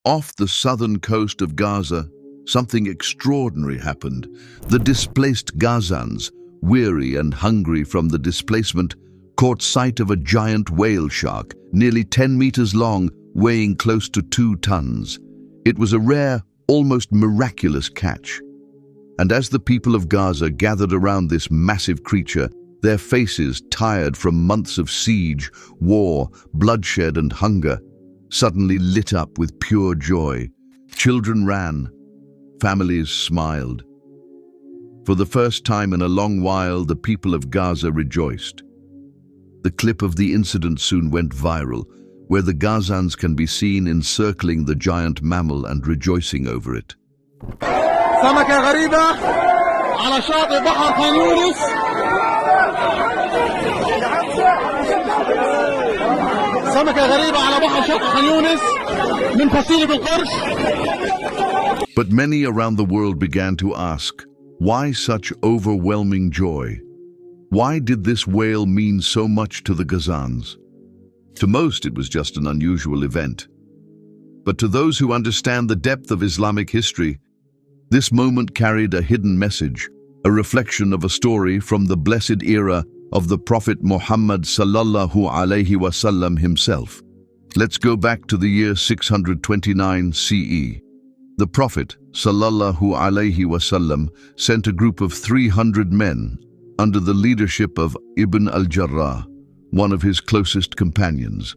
Off the southern coast of Gaza, something extraordinary happened. The displaced Gazans, weary and hungry from the displacement, caught sight of a giant whale shark, nearly 10 meters long, weighing close to 2 tons. It was a rare, almost miraculous catch. And as the people of Gaza gathered around this massive creature, their faces, tired from months of siege, war, bloodshed and hunger, suddenly lit up with pure joy. Children ran, families smiled. For the first time in a long while, the people of Gaza rejoiced. The clip of the incident soon went viral, where the Gazans can be seen encircling the giant mammal and rejoicing over it. سمكة غريبة على شاطئ بحر خان يونس. سمكة غريبة على بحر شاطئ خان يونس من فصيلة القرش. But many around the world began to ask, why such overwhelming joy? Why did this whale mean so much to the Gazans? To most, it was just an unusual event. But to those who understand the depth of Islamic history, this moment carried a hidden message, a reflection of a story from the blessed era of the Prophet Muhammad ﷺ himself. Let's go back to the year 629 CE. The Prophet ﷺ sent a group of 300 men under the leadership of Ibn al-Jarrah, one of his closest companions.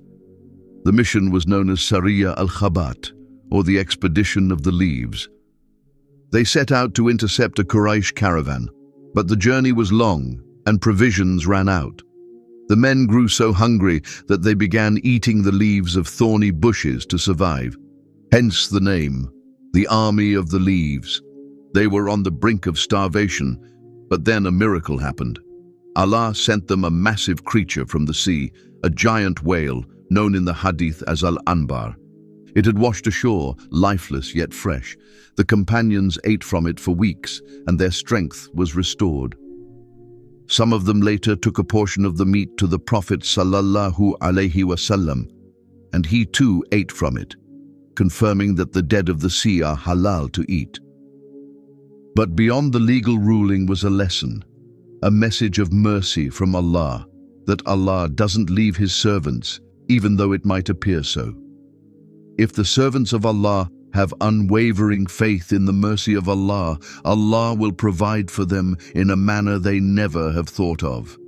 The mission was known as Sariya al-Khabat, or the Expedition of the Leaves. They set out to intercept a Quraysh caravan, but the journey was long and provisions ran out. The men grew so hungry that they began eating the leaves of thorny bushes to survive. Hence the name, the Army of the Leaves. They were on the brink of starvation, but then a miracle happened. Allah sent them a massive creature from the sea, a giant whale known in the hadith as Al-Anbar. It had washed ashore, lifeless yet fresh. The companions ate from it for weeks, and their strength was restored. Some of them later took a portion of the meat to the Prophet ﷺ, and he too ate from it, confirming that the dead of the sea are halal to eat. But beyond the legal ruling was a lesson, a message of mercy from Allah, that Allah doesn't leave His servants, even though it might appear so. If the servants of Allah have unwavering faith in the mercy of Allah, Allah will provide for them in a manner they never have thought of.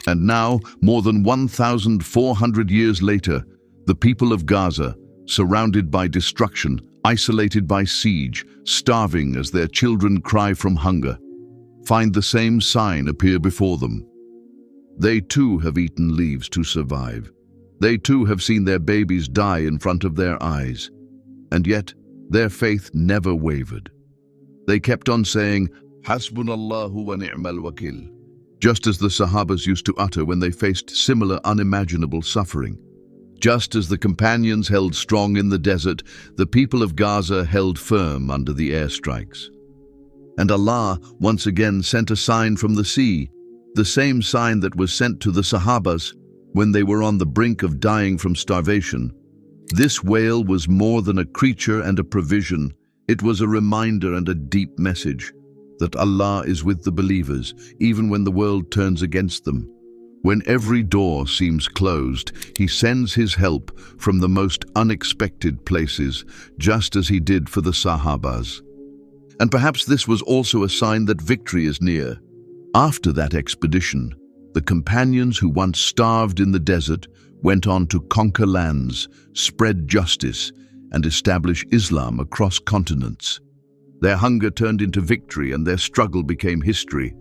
And now, more than 1,400 years later, the people of Gaza, surrounded by destruction, isolated by siege, starving as their children cry from hunger, find the same sign appear before them. They too have eaten leaves to survive. They too have seen their babies die in front of their eyes. And yet, their faith never wavered. They kept on saying, Hasbunallahu wa ni'mal wakil, just as the Sahabas used to utter when they faced similar unimaginable suffering. Just as the companions held strong in the desert, the people of Gaza held firm under the airstrikes. And Allah once again sent a sign from the sea, the same sign that was sent to the Sahabas when they were on the brink of dying from starvation. This whale was more than a creature and a provision. It was a reminder and a deep message that Allah is with the believers, even when the world turns against them. When every door seems closed, He sends His help from the most unexpected places, just as He did for the Sahabas. And perhaps this was also a sign that victory is near. After that expedition, the companions who once starved in the desert went on to conquer lands, spread justice, and establish Islam across continents. Their hunger turned into victory and their struggle became history.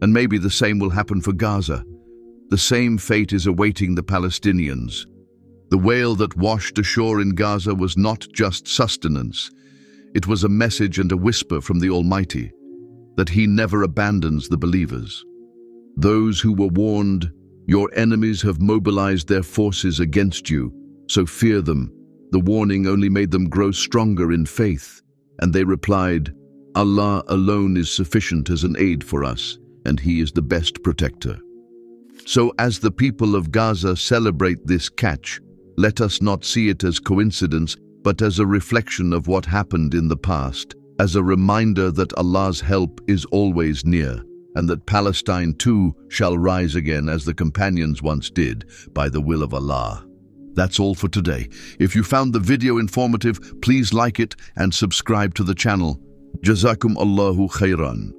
And maybe the same will happen for Gaza. The same fate is awaiting the Palestinians. The whale that washed ashore in Gaza was not just sustenance. It was a message and a whisper from the Almighty that He never abandons the believers. Those who were warned, your enemies have mobilized their forces against you, so fear them. The warning only made them grow stronger in faith, and they replied, Allah alone is sufficient as an aid for us, and He is the best protector. So as the people of Gaza celebrate this catch, let us not see it as coincidence, but as a reflection of what happened in the past, as a reminder that Allah's help is always near, and that Palestine too shall rise again as the companions once did, by the will of Allah. That's all for today. If you found the video informative, please like it and subscribe to the channel. Jazakum Allahu khairan.